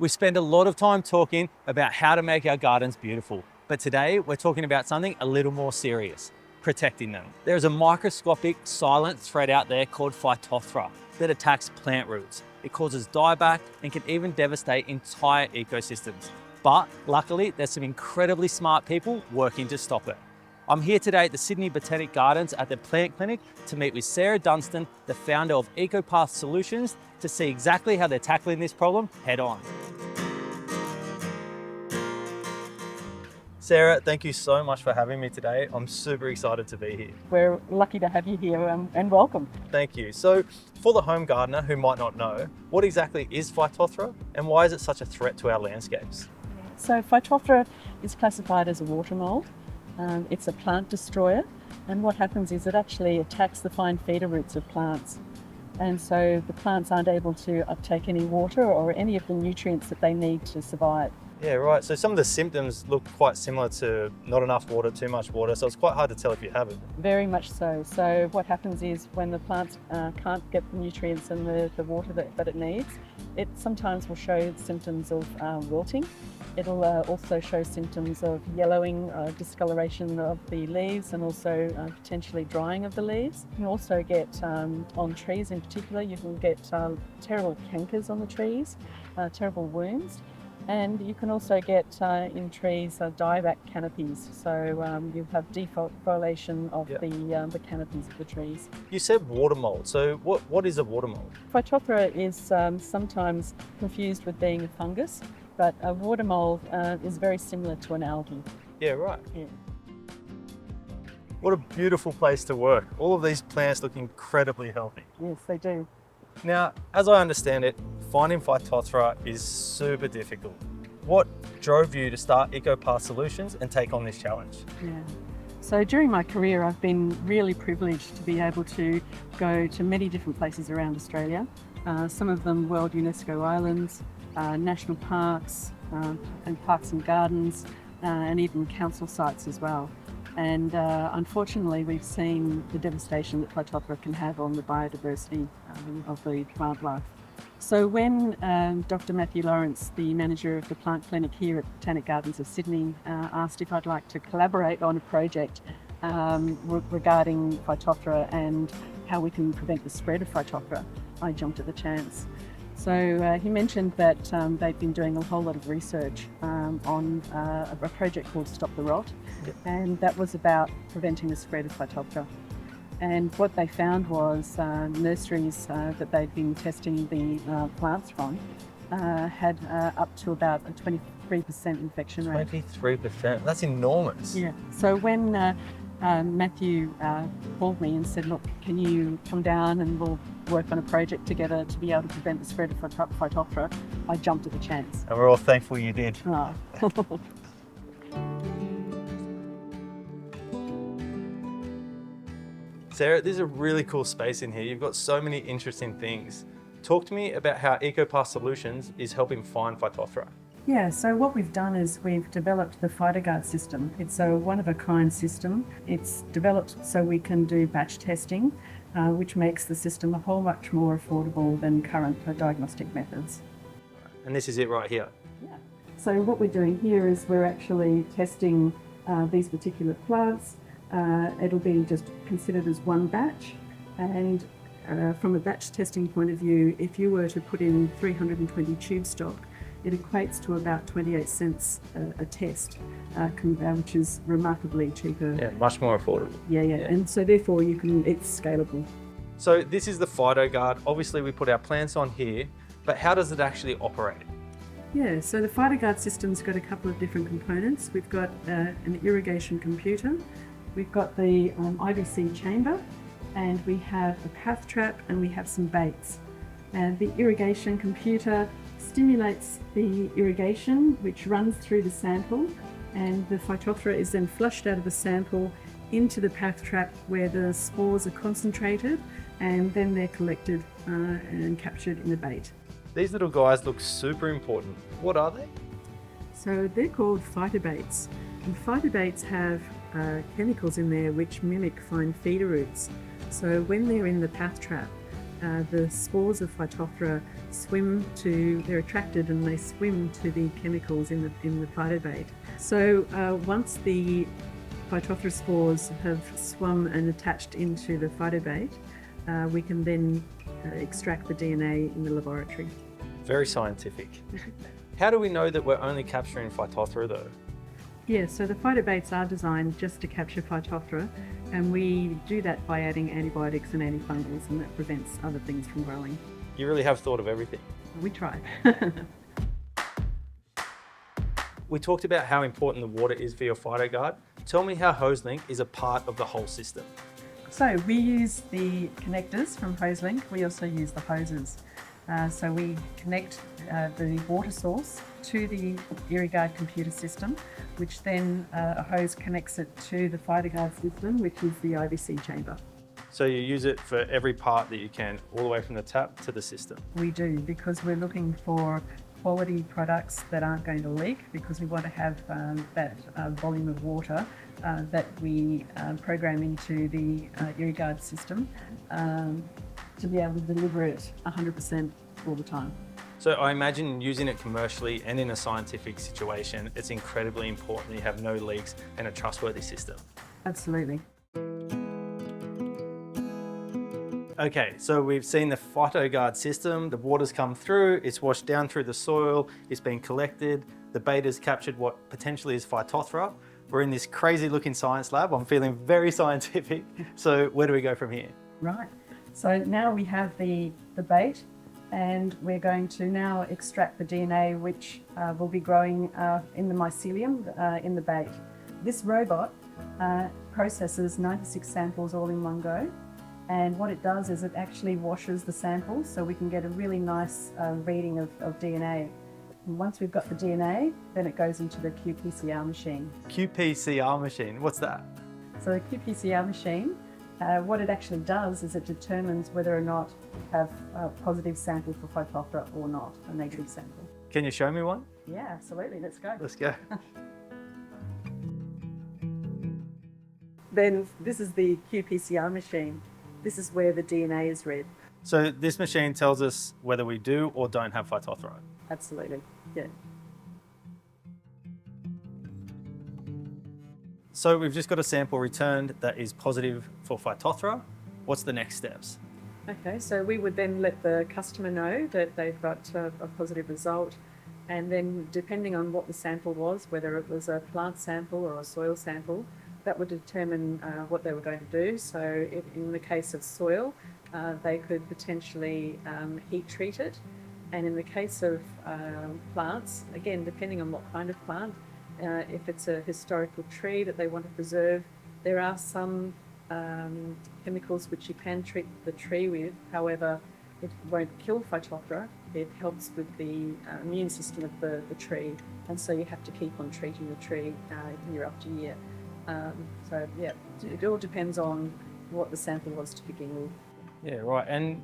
We spend a lot of time talking about how to make our gardens beautiful, but today we're talking about something a little more serious, protecting them. There's a microscopic silent threat out there called Phytophthora that attacks plant roots. It causes dieback and can even devastate entire ecosystems. But luckily, there's some incredibly smart people working to stop it. I'm here today at the Sydney Botanic Gardens at the plant clinic to meet with Sarah Dunstan, the founder of EcoPath Solutions, to see exactly how they're tackling this problem head on. Sarah, thank you so much for having me today. I'm super excited to be here. We're lucky to have you here and welcome. Thank you. So for the home gardener who might not know, what exactly is Phytophthora and why is it such a threat to our landscapes? So Phytophthora is classified as a water mould. It's a plant destroyer, and what happens is it actually attacks the fine feeder roots of plants. And so the plants aren't able to uptake any water or any of the nutrients that they need to survive. Yeah, right. So some of the symptoms look quite similar to not enough water, too much water. So it's quite hard to tell if you have it. Very much so. So what happens is when the plant can't get the nutrients and the water that it needs, it sometimes will show symptoms of wilting. It'll also show symptoms of yellowing, discoloration of the leaves, and also potentially drying of the leaves. You can also get, on trees in particular, you can get terrible cankers on the trees, terrible wounds. And you can also get in trees dieback canopies, so you have defoliation of the canopies of the trees. You said water mould, so what is a water mould? Phytophthora is sometimes confused with being a fungus, but a water mould is very similar to an algae. Yeah, right. Yeah. What a beautiful place to work. All of these plants look incredibly healthy. Yes, they do. Now, as I understand it, finding Phytophthora is super difficult. What drove you to start EcoPath Solutions and take on this challenge? Yeah. So during my career, I've been really privileged to be able to go to many different places around Australia, some of them World UNESCO Islands, national parks, and parks and gardens, and even council sites as well. And unfortunately, we've seen the devastation that Phytophthora can have on the biodiversity of the plant life. So when Dr. Matthew Lawrence, the manager of the plant clinic here at the Botanic Gardens of Sydney, asked if I'd like to collaborate on a project regarding Phytophthora and how we can prevent the spread of Phytophthora, I jumped at the chance. So he mentioned that they've been doing a whole lot of research on a project called Stop the Rot, and that was about preventing the spread of Phytophthora. And what they found was nurseries that they'd been testing the plants from had up to about a 23% infection rate. 23%? That's enormous. Yeah. So when Matthew called me and said, look, can you come down and we'll work on a project together to be able to prevent the spread of Phytophthora, I jumped at the chance. And we're all thankful you did. Oh. Sarah, there's a really cool space in here. You've got so many interesting things. Talk to me about how EcoPath Solutions is helping find Phytophthora. Yeah, so what we've done is we've developed the PhytoGuard system. It's a one-of-a-kind system. It's developed so we can do batch testing, which makes the system a whole much more affordable than current diagnostic methods. And this is it right here. Yeah. So what we're doing here is we're actually testing these particular plants. It'll be just considered as one batch, and from a batch testing point of view, if you were to put in 320 tube stock, it equates to about 28 cents a test, which is remarkably cheaper. Yeah, much more affordable. Yeah. And so therefore it's scalable. So this is the PhytoGuard. Obviously we put our plants on here, but how does it actually operate? Yeah, so the PhytoGuard system's got a couple of different components. We've got an irrigation computer, we've got the IBC chamber, and we have a path trap, and we have some baits. And the irrigation computer stimulates the irrigation, which runs through the sample, and the Phytophthora is then flushed out of the sample into the path trap where the spores are concentrated, and then they're collected and captured in the bait. These little guys look super important. What are they? So they're called phytobaits, and phytobaits have chemicals in there which mimic fine feeder roots. So when they're in the path trap, the spores of Phytophthora they're attracted and they swim to the chemicals in the phytobate. So once the Phytophthora spores have swum and attached into the phytobate, we can then extract the DNA in the laboratory. Very scientific. How do we know that we're only capturing Phytophthora though? Yeah, so the phytobates are designed just to capture Phytophthora, and we do that by adding antibiotics and antifungals, and that prevents other things from growing. You really have thought of everything. We try. We talked about how important the water is for your PhytoGuard. Tell me how Hoselink is a part of the whole system. So we use the connectors from Hoselink. We also use the hoses. So we connect the water source to the EcoPath computer system, which then a hose connects it to the PhytoGuard system, which is the IBC chamber. So you use it for every part that you can, all the way from the tap to the system. We do, because we're looking for quality products that aren't going to leak, because we want to have that volume of water that we program into the EcoPath system to be able to deliver it 100% all the time. So I imagine using it commercially and in a scientific situation, it's incredibly important that you have no leaks and a trustworthy system. Absolutely. Okay, so we've seen the PhytoGuard system, the water's come through, it's washed down through the soil, it's been collected, the beta's captured what potentially is Phytophthora. We're in this crazy looking science lab. I'm feeling very scientific. So where do we go from here? Right. So now we have the bait, and we're going to now extract the DNA, which will be growing in the mycelium in the bait. This robot processes 96 samples all in one go. And what it does is it actually washes the samples so we can get a really nice reading of DNA. And once we've got the DNA, then it goes into the qPCR machine. qPCR machine, what's that? So the qPCR machine, what it actually does is it determines whether or not you have a positive sample for Phytophthora or not, a negative sample. Can you show me one? Yeah, absolutely, let's go. Let's go. Then this is the qPCR machine. This is where the DNA is read. So this machine tells us whether we do or don't have Phytophthora. Absolutely, yeah. So we've just got a sample returned that is positive for Phytophthora. What's the next steps? Okay, so we would then let the customer know that they've got a positive result, and then depending on what the sample was, whether it was a plant sample or a soil sample, that would determine what they were going to do. So if, in the case of soil, they could potentially heat treat it. And in the case of plants, again, depending on what kind of plant, if it's a historical tree that they want to preserve, there are some chemicals which you can treat the tree with. However, it won't kill Phytophthora. It helps with the immune system of the tree. And so you have to keep on treating the tree year after year. So yeah, it all depends on what the sample was to begin with. Yeah, right. And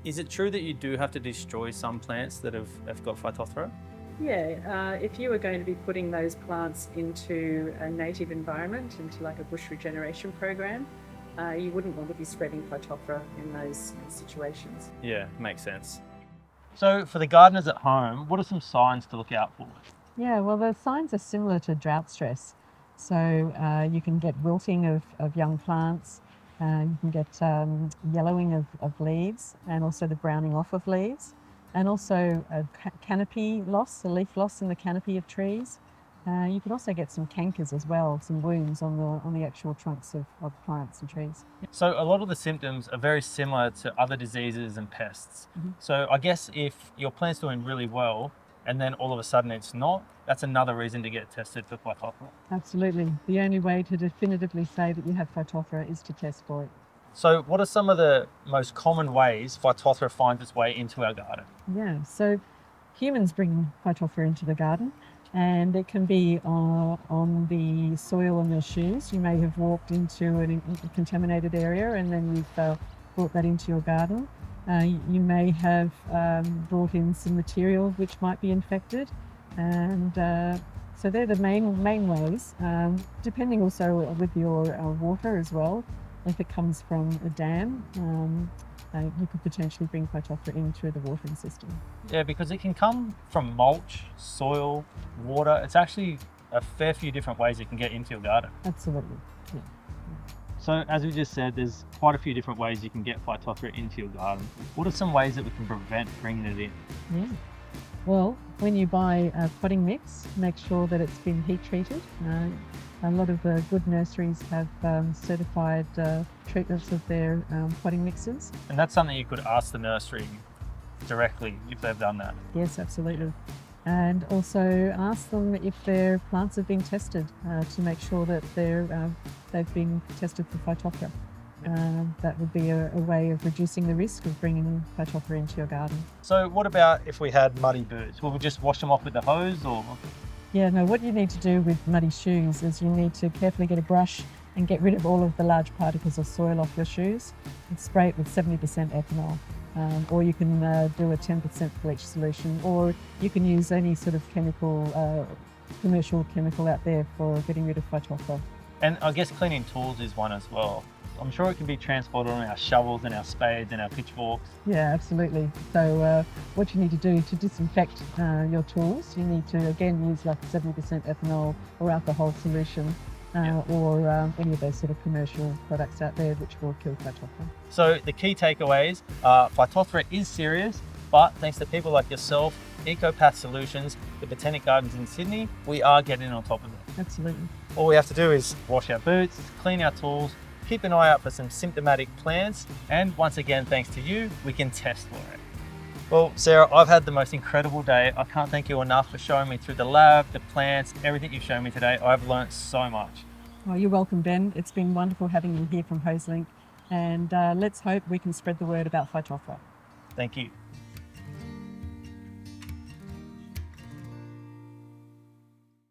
is it true that you do have to destroy some plants that have got Phytophthora? Yeah, if you were going to be putting those plants into a native environment, into like a bush regeneration program, you wouldn't want to be spreading Phytophthora in those situations. Yeah, makes sense. So for the gardeners at home, what are some signs to look out for? Yeah, well, the signs are similar to drought stress. So you can get wilting of young plants, you can get yellowing of leaves, and also the browning off of leaves, and also a canopy loss, a leaf loss in the canopy of trees. You can also get some cankers as well, some wounds on the actual trunks of plants and trees. So a lot of the symptoms are very similar to other diseases and pests. Mm-hmm. So I guess if your plant's doing really well and then all of a sudden it's not, that's another reason to get tested for Phytophthora. Absolutely. The only way to definitively say that you have Phytophthora is to test for it. So what are some of the most common ways Phytophthora finds its way into our garden? Yeah, so humans bring Phytophthora into the garden, and it can be on the soil on your shoes. You may have walked into a contaminated area and then you've brought that into your garden. You may have brought in some material which might be infected, and so they're the main ways, depending also with your water as well. If it comes from a dam, you could potentially bring Phytophthora in through the watering system. Yeah, because it can come from mulch, soil, water. It's actually a fair few different ways it can get into your garden. Absolutely. Yeah. So as we just said, there's quite a few different ways you can get Phytophthora into your garden. What are some ways that we can prevent bringing it in? Yeah. Well, when you buy a potting mix, make sure that it's been heat treated. A lot of good nurseries have certified treatments of their potting mixes. And that's something you could ask the nursery directly if they've done that. Yes, absolutely. And also ask them if their plants have been tested to make sure that they've been tested for Phytophthora. That would be a way of reducing the risk of bringing Phytophthora into your garden. So what about if we had muddy boots? Will we just wash them off with the hose or? Yeah, no, what you need to do with muddy shoes is you need to carefully get a brush and get rid of all of the large particles of soil off your shoes and spray it with 70% ethanol. Or you can do a 10% bleach solution, or you can use any sort of chemical, commercial chemical out there for getting rid of Phytophthora. And I guess cleaning tools is one as well. I'm sure it can be transported on our shovels and our spades and our pitchforks. Yeah, absolutely. So what you need to do to disinfect your tools, you need to again use like 70% ethanol or alcohol solution, or any of those sort of commercial products out there which will kill Phytophthora. So the key takeaways are Phytophthora is serious, but thanks to people like yourself, EcoPath Solutions, the Botanic Gardens in Sydney, we are getting on top of it. Absolutely. All we have to do is wash our boots, clean our tools, keep an eye out for some symptomatic plants, and once again, thanks to you, we can test for it. Well, Sarah, I've had the most incredible day. I can't thank you enough for showing me through the lab, the plants, everything you've shown me today. I've learnt so much. Well, you're welcome, Ben. It's been wonderful having you here from Hoselink, and let's hope we can spread the word about Phytophthora. Thank you.